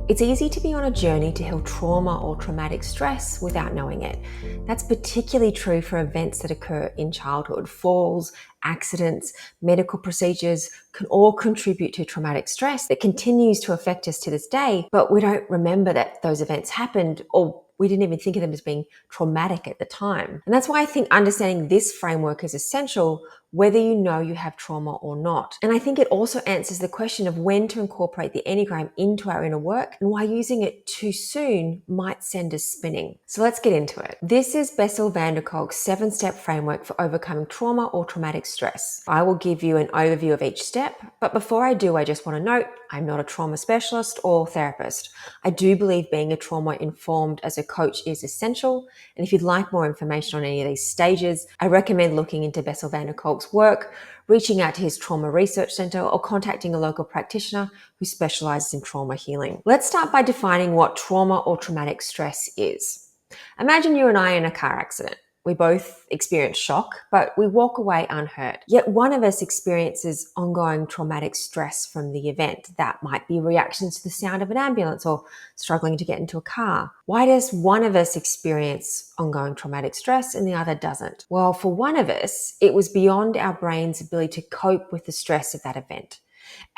It's easy to be on a journey to heal trauma or traumatic stress without knowing it. That's particularly true for events that occur in childhood. Falls, accidents, medical procedures can all contribute to traumatic stress that continues to affect us to this day, but we don't remember that those events happened, or we didn't even think of them as being traumatic at the time. And that's why I think understanding this framework is essential, whether you know you have trauma or not. And I think it also answers the question of when to incorporate the Enneagram into our inner work and why using it too soon might send us spinning. So let's get into it. This is Bessel van der Kolk's 7-step framework for overcoming trauma or traumatic stress. I will give you an overview of each step, but before I do, I just want to note I'm not a trauma specialist or therapist. I do believe being a trauma-informed as a coach is essential, and if you'd like more information on any of these stages, I recommend looking into Bessel van der Kolk's work, reaching out to his trauma research center, or contacting a local practitioner who specializes in trauma healing. Let's start by defining what trauma or traumatic stress is. Imagine you and I in a car accident. We both experience shock, but we walk away unhurt. Yet one of us experiences ongoing traumatic stress from the event. That might be reactions to the sound of an ambulance or struggling to get into a car. Why does one of us experience ongoing traumatic stress and the other doesn't? Well, for one of us, it was beyond our brain's ability to cope with the stress of that event.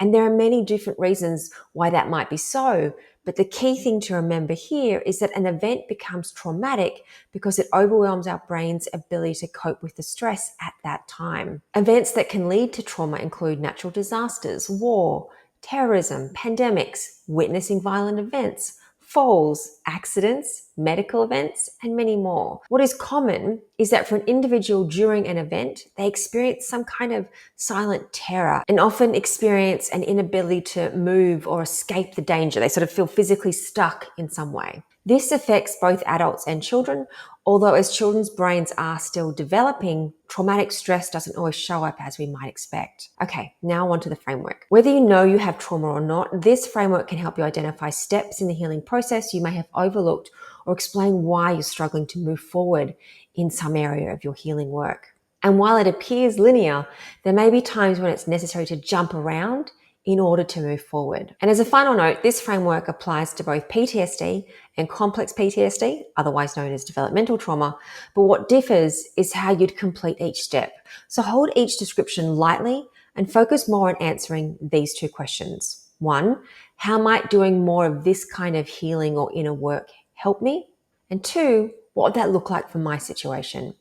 And there are many different reasons why that might be so. But the key thing to remember here is that an event becomes traumatic because it overwhelms our brain's ability to cope with the stress at that time. Events that can lead to trauma include natural disasters, war, terrorism, pandemics, witnessing violent events, falls, accidents, medical events, and many more. What is common is that for an individual during an event, they experience some kind of silent terror and often experience an inability to move or escape the danger. They sort of feel physically stuck in some way. This affects both adults and children, although as children's brains are still developing, traumatic stress doesn't always show up as we might expect. Okay, now on to the framework. Whether you know you have trauma or not, this framework can help you identify steps in the healing process you may have overlooked or explain why you're struggling to move forward in some area of your healing work. And while it appears linear, there may be times when it's necessary to jump around in order to move forward. And as a final note, this framework applies to both PTSD and complex PTSD, otherwise known as developmental trauma, but what differs is how you'd complete each step. So hold each description lightly and focus more on answering these two questions. 1, how might doing more of this kind of healing or inner work help me? And 2, what would that look like for my situation?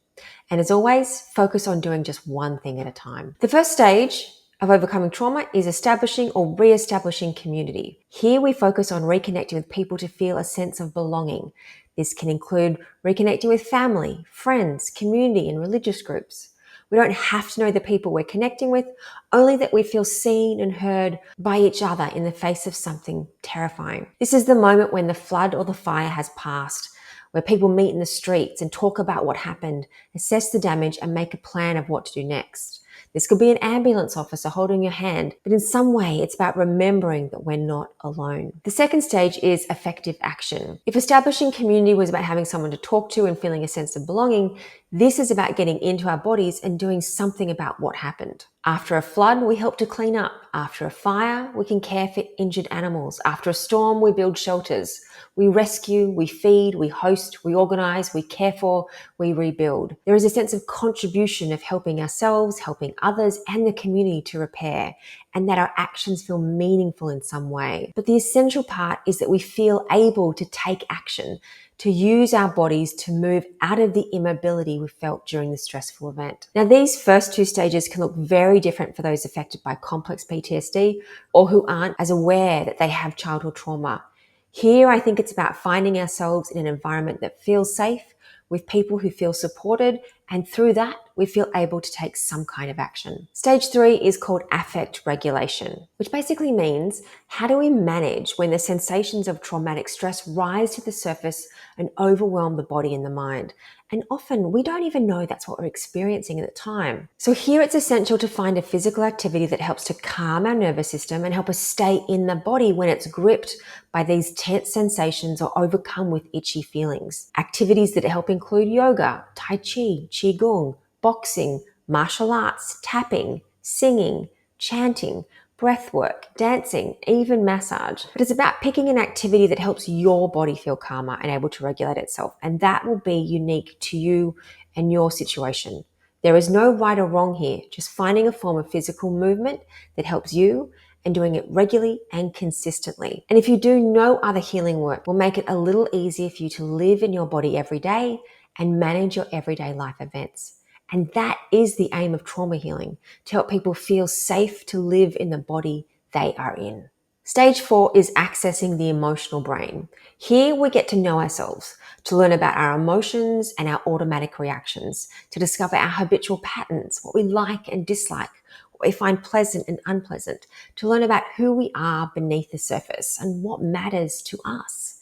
And as always, focus on doing just one thing at a time. The first stage of overcoming trauma is establishing or re-establishing community. Here we focus on reconnecting with people to feel a sense of belonging. This can include reconnecting with family, friends, community, and religious groups. We don't have to know the people we're connecting with, only that we feel seen and heard by each other in the face of something terrifying. This is the moment when the flood or the fire has passed, where people meet in the streets and talk about what happened, assess the damage, and make a plan of what to do next. This could be an ambulance officer holding your hand, but in some way it's about remembering that we're not alone. The second stage is effective action. If establishing community was about having someone to talk to and feeling a sense of belonging, this is about getting into our bodies and doing something about what happened. After a flood, we help to clean up. After a fire, we can care for injured animals. After a storm, we build shelters. We rescue, we feed, we host, we organize, we care for, we rebuild. There is a sense of contribution of helping ourselves, helping others, and the community to repair, and that our actions feel meaningful in some way. But the essential part is that we feel able to take action, to use our bodies to move out of the immobility we felt during the stressful event. Now, these first two stages can look very different for those affected by complex PTSD or who aren't as aware that they have childhood trauma. Here, I think it's about finding ourselves in an environment that feels safe, with people who feel supported, and through that, we feel able to take some kind of action. Stage 3 is called affect regulation, which basically means how do we manage when the sensations of traumatic stress rise to the surface and overwhelm the body and the mind. And often we don't even know that's what we're experiencing at the time. So here it's essential to find a physical activity that helps to calm our nervous system and help us stay in the body when it's gripped by these tense sensations or overcome with itchy feelings. Activities that help include yoga, tai chi, qigong, boxing, martial arts, tapping, singing, chanting, breath work, dancing, even massage. But it's about picking an activity that helps your body feel calmer and able to regulate itself. And that will be unique to you and your situation. There is no right or wrong here, just finding a form of physical movement that helps you and doing it regularly and consistently. And if you do no other healing work, will make it a little easier for you to live in your body every day and manage your everyday life events. And that is the aim of trauma healing, to help people feel safe to live in the body they are in. Stage 4 is accessing the emotional brain. Here we get to know ourselves, to learn about our emotions and our automatic reactions, to discover our habitual patterns, what we like and dislike, what we find pleasant and unpleasant, to learn about who we are beneath the surface and what matters to us.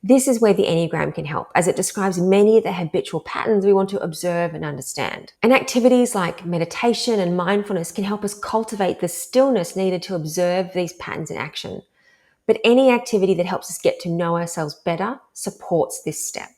This is where the Enneagram can help, as it describes many of the habitual patterns we want to observe and understand. And activities like meditation and mindfulness can help us cultivate the stillness needed to observe these patterns in action. But any activity that helps us get to know ourselves better supports this step.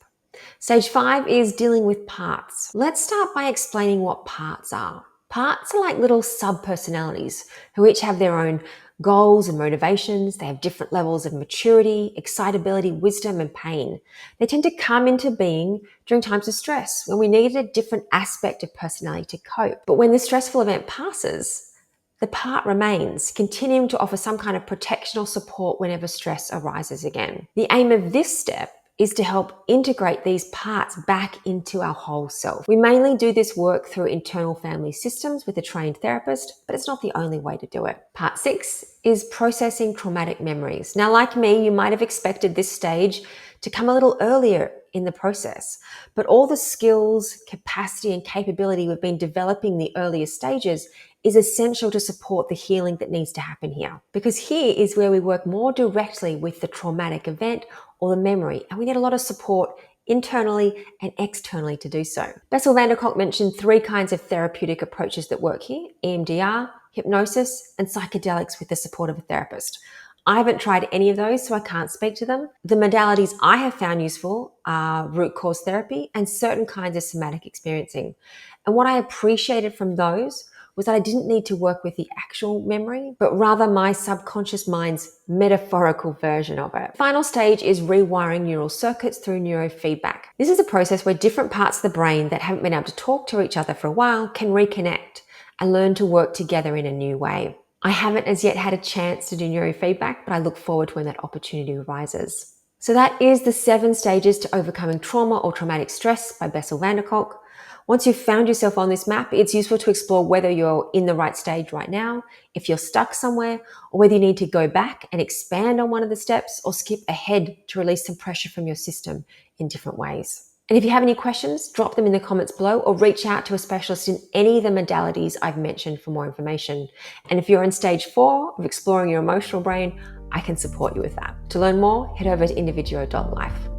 Stage 5 is dealing with parts. Let's start by explaining what parts are. Parts are like little sub-personalities who each have their own goals and motivations. They have different levels of maturity, excitability, wisdom, and pain. They tend to come into being during times of stress when we needed a different aspect of personality to cope. But when the stressful event passes, the part remains, continuing to offer some kind of protection or support whenever stress arises again. The aim of this step is to help integrate these parts back into our whole self. We mainly do this work through internal family systems with a trained therapist, but it's not the only way to do it. Part 6 is processing traumatic memories. Now, like me, you might have expected this stage to come a little earlier in the process, but all the skills, capacity, and capability we've been developing in the earlier stages is essential to support the healing that needs to happen here. Because here is where we work more directly with the traumatic event or the memory, and we need a lot of support internally and externally to do so. Bessel mentioned 3 kinds of therapeutic approaches that work here: EMDR, hypnosis, and psychedelics with the support of a therapist. I haven't tried any of those, so I can't speak to them. The modalities I have found useful are root cause therapy and certain kinds of somatic experiencing. And what I appreciated from those was that I didn't need to work with the actual memory, but rather my subconscious mind's metaphorical version of it. Final stage is rewiring neural circuits through neurofeedback. This is a process where different parts of the brain that haven't been able to talk to each other for a while can reconnect and learn to work together in a new way. I haven't as yet had a chance to do neurofeedback, but I look forward to when that opportunity arises. So that is the 7 stages to overcoming trauma or traumatic stress by Bessel. Once you've found yourself on this map, it's useful to explore whether you're in the right stage right now, if you're stuck somewhere, or whether you need to go back and expand on one of the steps or skip ahead to release some pressure from your system in different ways. And if you have any questions, drop them in the comments below or reach out to a specialist in any of the modalities I've mentioned for more information. And if you're in stage 4 of exploring your emotional brain, I can support you with that. To learn more, head over to individuo.life.